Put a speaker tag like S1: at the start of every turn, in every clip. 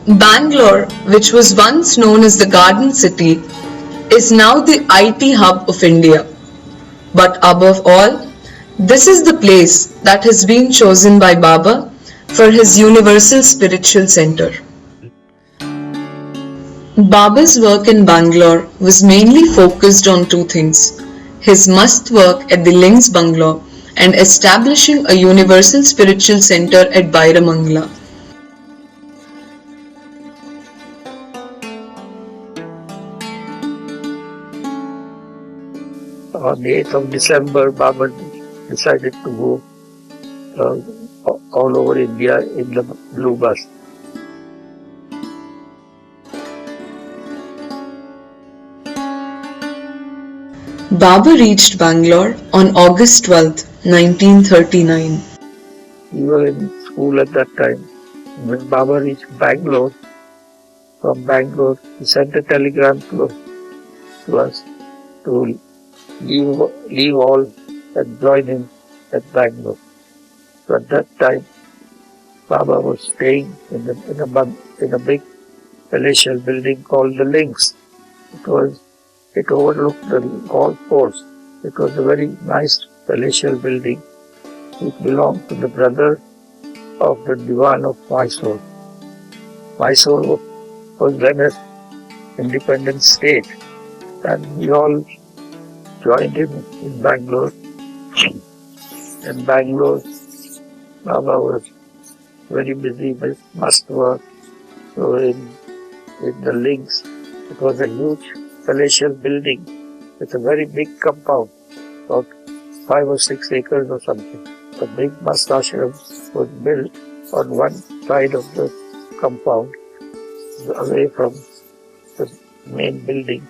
S1: Bangalore, which was once known as the Garden City, is now the IT hub of India. But above all, this is the place that has been chosen by Baba for his universal spiritual center. Baba's work in Bangalore was mainly focused on two things: his must work at the Links Bungalow and establishing a universal spiritual center at Byramangala.
S2: On the 8th of December, Baba decided to go uh, all over India in the blue bus.
S1: Baba reached Bangalore on August 12, 1939.
S2: We were in school at that time. When Baba reached Bangalore, from Bangalore, he sent a telegram to us to leave all and join him at Bangalore. So at that time, Baba was staying in a big palatial building called the Links. It overlooked the golf course. It was a very nice palatial building which belonged to the brother of the Diwan of Mysore. Mysore was then an independent state, and we all joined him in Bangalore. In Bangalore, Baba was very busy with must work. So in the Links, it was a huge palatial building with a very big compound, about 5 or 6 acres or something. The big mast ashram was built on one side of the compound, away from the main building,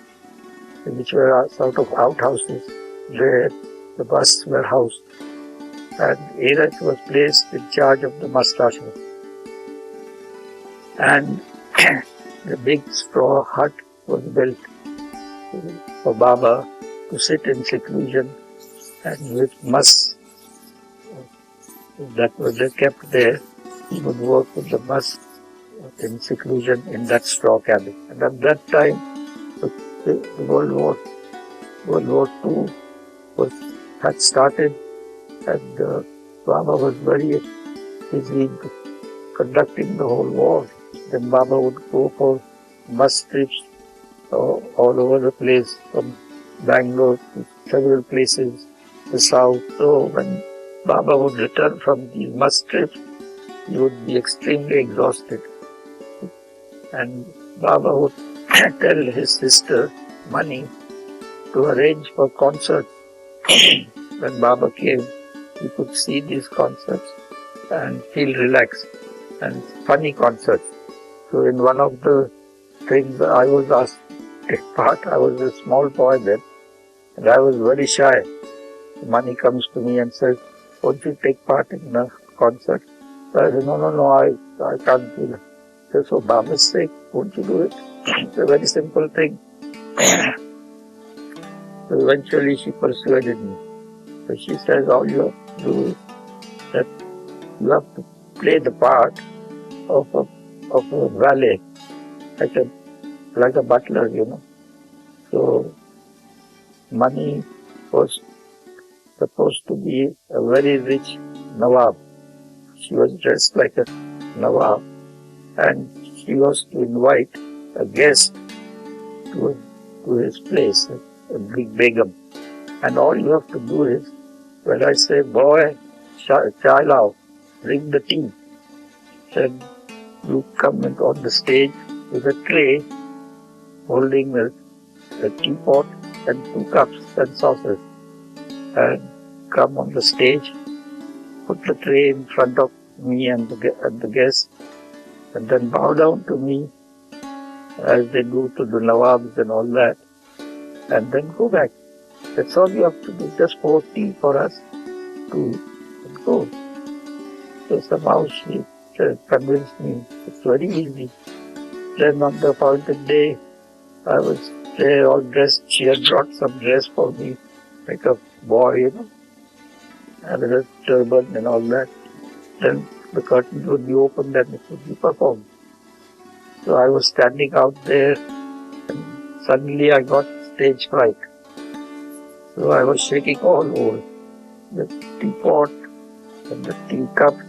S2: which were sort of outhouses where the busts were housed. And Eraj was placed in charge of the mast ashram. And the big straw hut was built for Baba to sit in seclusion, and with musts that were kept there, he would work with the musts in seclusion in that straw cabin. And at that time, the World War II had started, and Baba was very busy conducting the whole war. Then Baba would go for bus trips all over the place, from Bangalore to several places, the south. So when Baba would return from these bus trips, he would be extremely exhausted. And Baba would tell his sister, Mani, to arrange for concerts. When Baba came, he could see these concerts and feel relaxed, and funny concerts. So in one of the things I was asked to take part, I was a small boy then, and I was very shy. Mani comes to me and says, "Won't you take part in a concert?" So I said, no, I can't do that. So for Baba's sake, won't you do it? It's a very simple thing. So eventually she persuaded me. So she says, all you have to do is that you have to play the part of a valet, like a butler, So Mani was supposed to be a very rich Nawab. She was dressed like a Nawab, and she was to invite a guest to his place, a big begum. And all you have to do is, when I say, boy, chai lao, bring the tea, then you come on the stage with a tray holding a teapot and 2 cups and saucers, and come on the stage, put the tray in front of me and the guest, and then bow down to me as they do to the Nawabs and all that, and then go back. That's all you have to do. Just pour tea for us to go. So somehow she convinced me. It's very easy. Then on the appointed day, I was there all dressed. She had brought some dress for me, like a boy, and with a turban and all that. Then the curtain would be opened and it would be performed. So I was standing out there and suddenly I got stage fright. So I was shaking all over. The teapot and the teacups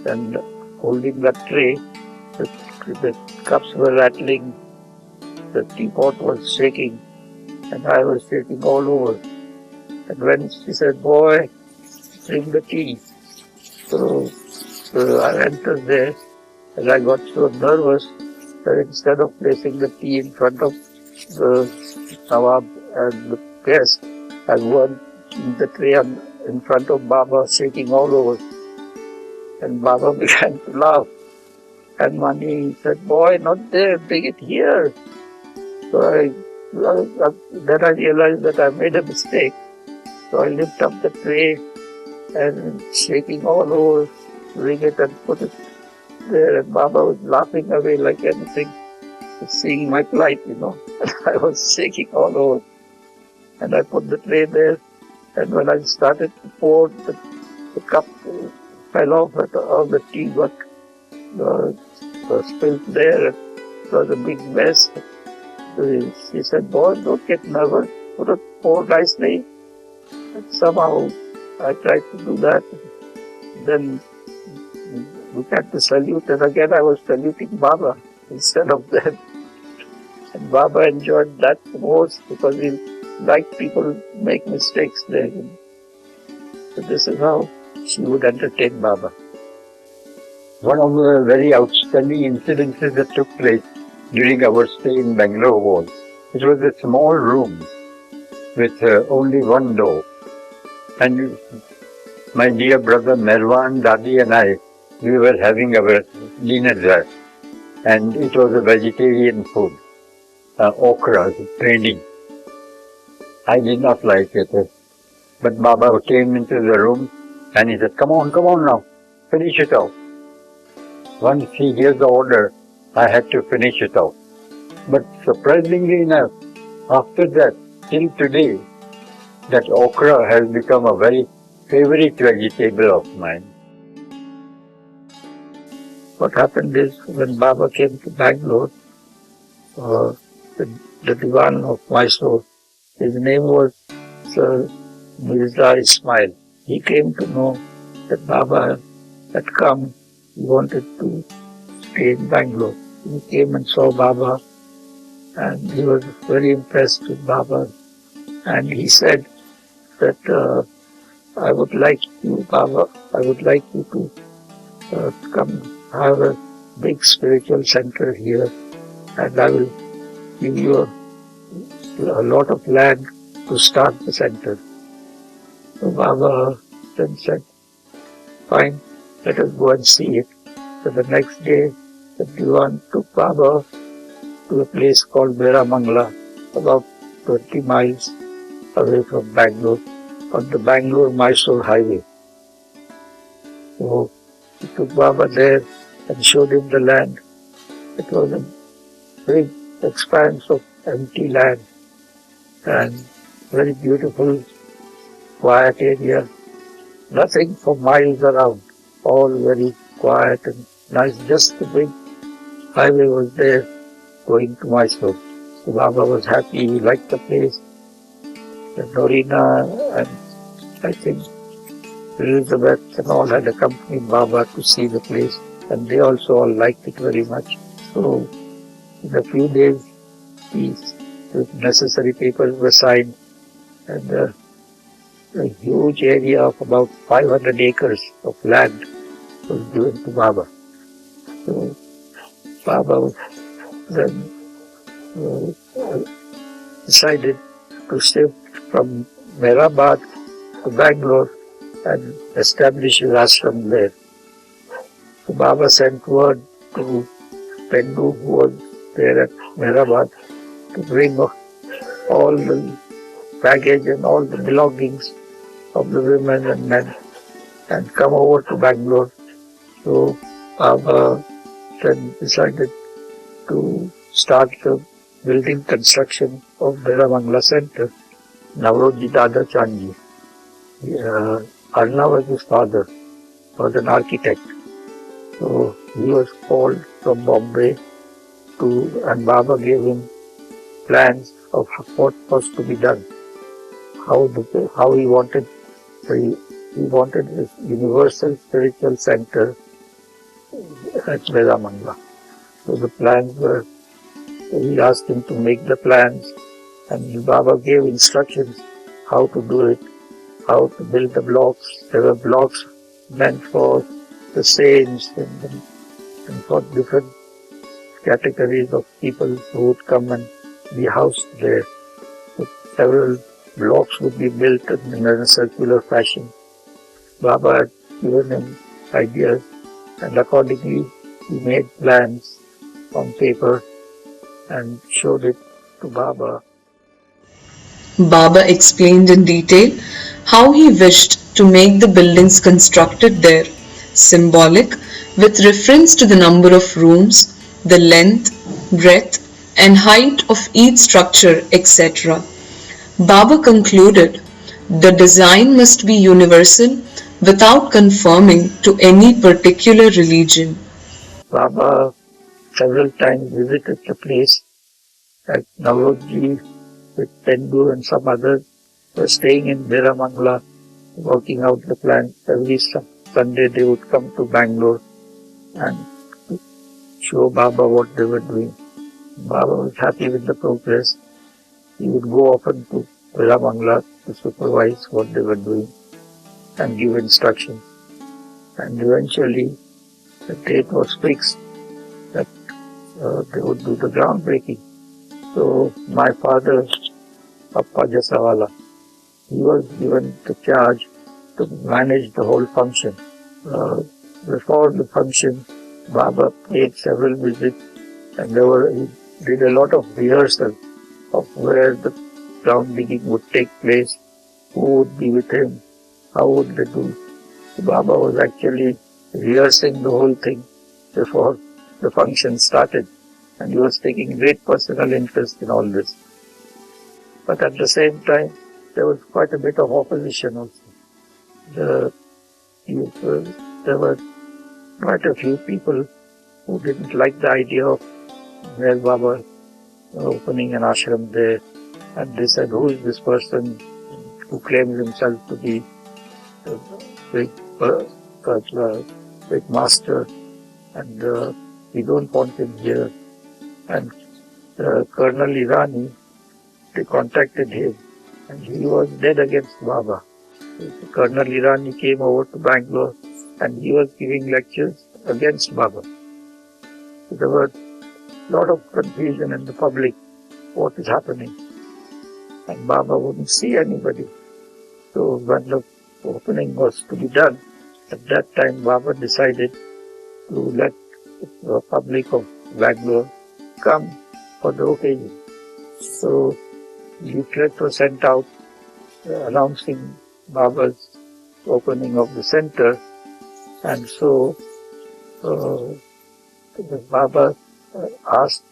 S2: and holding that tray. The cups were rattling, the teapot was shaking, and I was shaking all over. And when she said, "Boy, bring the tea," so I entered there, and I got so nervous that instead of placing the tea in front of the Nawab and the guest, I went the tray in front of Baba, shaking all over. And Baba began to laugh. And Mani said, "Boy, not there, bring it here." So then I realized that I made a mistake. So I lifted up the tray and shaking all over, bring it and put it there. And Baba was laughing away like anything, seeing my plight, And I was shaking all over. And I put the tray there. And when I started to pour, the cup fell off, all the tea got spilled there. It was a big mess. She said, "Boy, don't get nervous. Put it pour nicely." And somehow I tried to do that. Then we had to salute, and again I was saluting Baba instead of them. And Baba enjoyed that most because he liked people make mistakes there. So this is how she would entertain Baba. One of the very outstanding incidences that took place during our stay in Bangalore was, it was a small room with only one door. And my dear brother Merwan, Dadi and I, we were having our dinner there. And it was a vegetarian food, okra, training. I did not like it. But Baba came into the room and he said, come on now, finish it off." Once he gave the order, I had to finish it off. But surprisingly enough, after that, till today, that okra has become a very favorite vegetable of mine. What happened is, when Baba came to Bangalore, the Diwan of Mysore, his name was Sir Mirza Ismail. He came to know that Baba had come. He wanted to stay in Bangalore. He came and saw Baba, and he was very impressed with Baba. And he said that, "I would like you, Baba, I would like you to come have a big spiritual center here, and I will give you a lot of land to start the center." So Baba then said, "Fine, let us go and see it." So the next day, the Diwan took Baba to a place called Byramangala, about 20 miles away from Bangalore, on the Bangalore-Mysore highway. So he took Baba there and showed him the land. It was a big expanse of empty land and very beautiful, quiet area. Nothing for miles around, all very quiet and nice. Just the big highway was there going to Mysore. So Baba was happy, he liked the place. And Norina and I think Elizabeth and all had accompanied Baba to see the place, and they also all liked it very much. So in a few days, the necessary papers were signed, and a huge area of about 500 acres of land was given to Baba. So Baba then decided to shift from Mehrabad to Bangalore and establish his ashram there. So Baba sent word to Pendu, who was there at Mehrabad, to bring all the baggage and all the belongings of the women and men and come over to Bangalore. So Baba then decided to start the building construction of Byramangala Center. Navroji Dada Chandji, Arna was his father, was an architect. So he was called from Bombay and Baba gave him plans of what was to be done, how he wanted this universal spiritual center at Byramangala. So the plans were, he asked him to make the plans, and Baba gave instructions how to do it, how to build the blocks. There were blocks meant for the saints and for different categories of people who would come and be housed there. So several blocks would be built in a circular fashion. Baba had given him ideas, and accordingly he made plans on paper and showed it to Baba.
S1: Baba explained in detail how he wished to make the buildings constructed there symbolic with reference to the number of rooms, the length, breadth, and height of each structure, etc. Baba concluded the design must be universal without conforming to any particular religion.
S2: Baba several times visited the place, like Navroji with Tendu and some others were staying in Byramangala, working out the plans. Every Sunday they would come to Bangalore and show Baba what they were doing. Baba was happy with the progress. He would go often to Byramangala to supervise what they were doing and give instructions. And eventually the date was fixed that they would do the groundbreaking. So my father, Papa Jasawala, he was given the charge to manage the whole function. Before the function, Baba paid several visits, and he did a lot of rehearsal of where the ground digging would take place, who would be with him, how would they do. So Baba was actually rehearsing the whole thing before the function started, and he was taking great personal interest in all this. But at the same time, there was quite a bit of opposition also. There were quite a few people who didn't like the idea of Meher Baba opening an ashram there, and they said, who is this person who claims himself to be a big, big master, and we don't want him here. And Colonel Irani, they contacted him, and he was dead against Baba. Colonel Irani came over to Bangalore, and he was giving lectures against Baba. So there was a lot of confusion in the public, what is happening. And Baba wouldn't see anybody. So when the opening was to be done, at that time Baba decided to let the public of Bangalore come for the occasion. So leaflets were sent out announcing Baba's opening of the center, and so Baba asked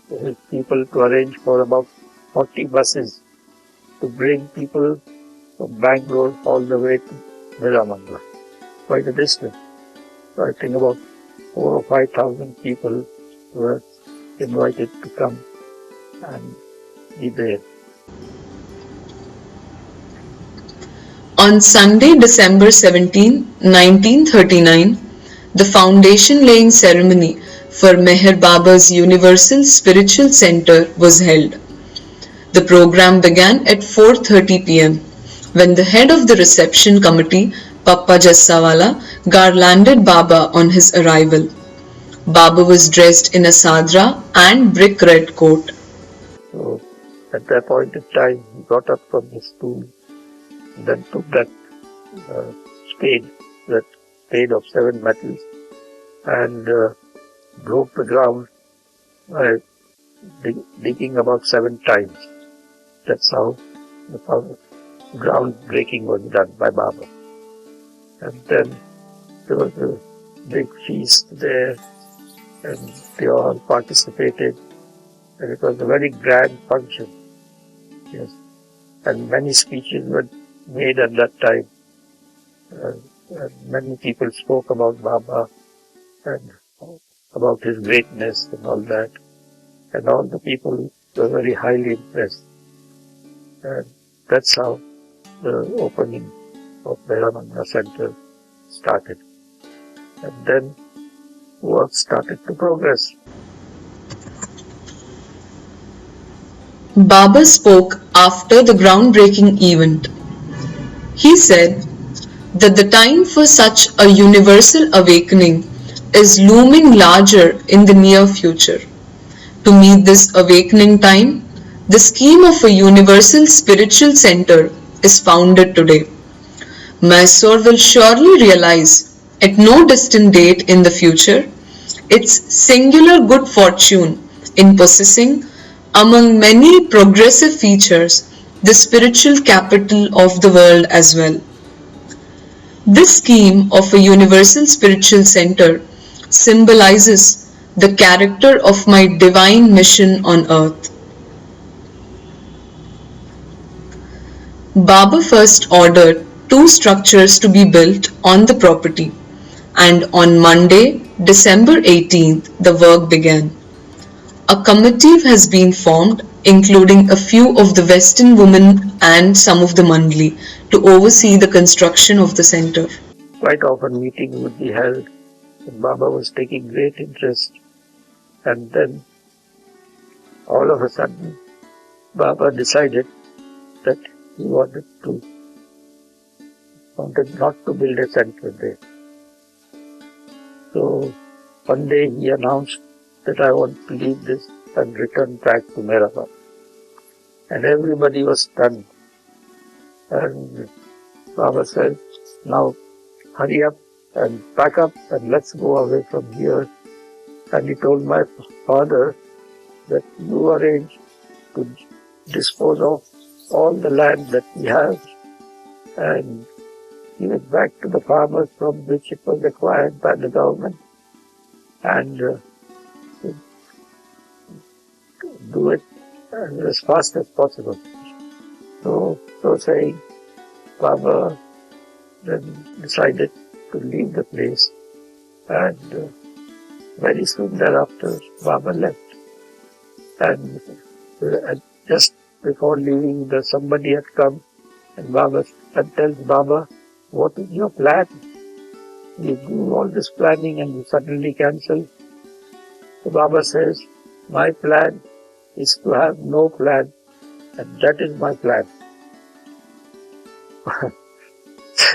S2: his people to arrange for about 40 buses to bring people from Bangalore all the way to Byramangala, quite a distance. So I think about 4,000 or 5,000 people were invited to come and be there.
S1: On Sunday, December 17, 1939, the foundation laying ceremony for Meher Baba's Universal Spiritual Center was held. The program began at 4:30 p.m. when the head of the reception committee, Papa Jassawala, garlanded Baba on his arrival. Baba was dressed in a sadra and brick red coat.
S2: So at that point in time, he got up from his stool, then took that uh, spade of 7 metals, and broke the ground by digging about 7 times. That's how the ground breaking was done by Baba. And then there was a big feast there, and they all participated, and it was a very grand function. Yes, and many speeches were made at that time. And many people spoke about Baba and about his greatness and all that. And all the people were very highly impressed. And that's how the opening of Byramangala Center started. And then work started to progress.
S1: Baba spoke after the groundbreaking event. He said that the time for such a universal awakening is looming larger in the near future. To meet this awakening time, the scheme of a universal spiritual center is founded today. Mysore will surely realize, at no distant date in the future, its singular good fortune in possessing, among many progressive features, the spiritual capital of the world as well. This scheme of a universal spiritual center symbolizes the character of my divine mission on earth. Baba first ordered two structures to be built on the property, and on Monday, December 18th, the work began. A committee has been formed, including a few of the Western women and some of the Mandli, to oversee the construction of the center.
S2: Quite often meetings would be held, and Baba was taking great interest. And then, all of a sudden, Baba decided that he wanted not to build a center there. So, one day he announced that I want to leave this and return back to Mehrabad. And everybody was stunned. And Baba said, now hurry up and pack up and let's go away from here. And he told my father that you arrange to dispose of all the land that we have and give it back to the farmers from which it was acquired by the government, and do it as fast as possible. So saying, Baba then decided to leave the place, and very soon thereafter Baba left. And just before leaving, somebody had come and Baba tells Baba, what is your plan? You do all this planning and you suddenly cancel. So Baba says, my plan is to have no plan, and that is my plan.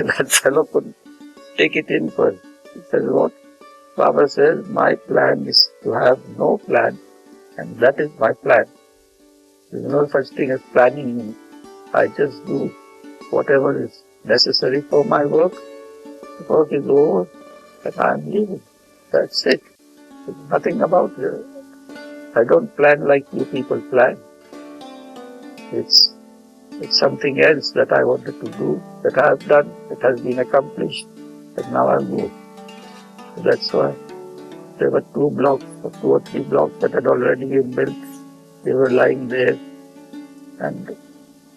S2: That fellow couldn't take it in first. He says, what? Baba says, my plan is to have no plan, and that is my plan. There is no such thing as planning. I just do whatever is necessary for my work. The work is over and I am leaving. That's it. There's nothing about it. I don't plan like you people plan. It's something else that I wanted to do, that I have done, that has been accomplished, and now I go. So that's why there were 2 or 3 blocks that had already been built. They were lying there, and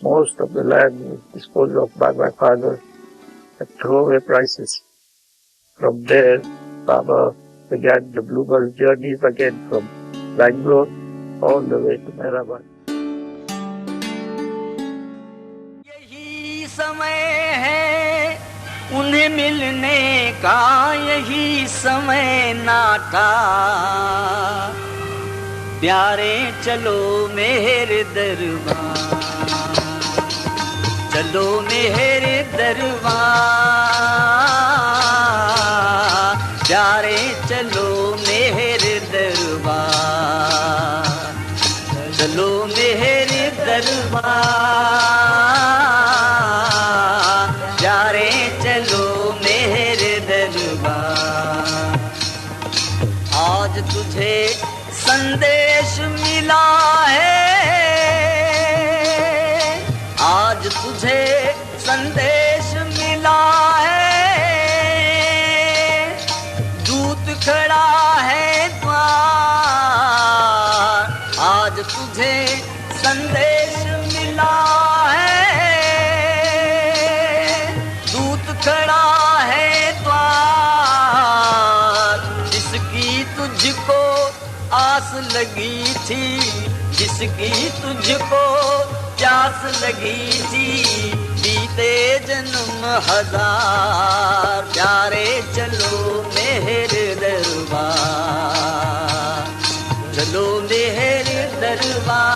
S2: most of the land was disposed of by my father at throwaway prices. From there, Baba began the bluebird journeys again from Bangalore all the way to Mehrabad.
S3: यही समय है उन्हें मिलने का, यही समय ना था। प्यारे चलो मेरे दरबार, चलो मेरे दरबार, प्यारे चलो मेरे दरबार, चलो मेरे दरबार, प्यारे चलो मेरे दरबार। आज तुझे संदेश मिला है, आज तुझे संदेश मिला है, दूत खड़ा है द्वार। आज तुझे संदेश मिला है, दूत खड़ा है द्वार, जिसकी तुझको आस लगी थी, जिसकी तुझको प्यास लगी थी, बीते जन्म हजार प्यारे चलो मेहर दरबार, चलो मेहर दरबार।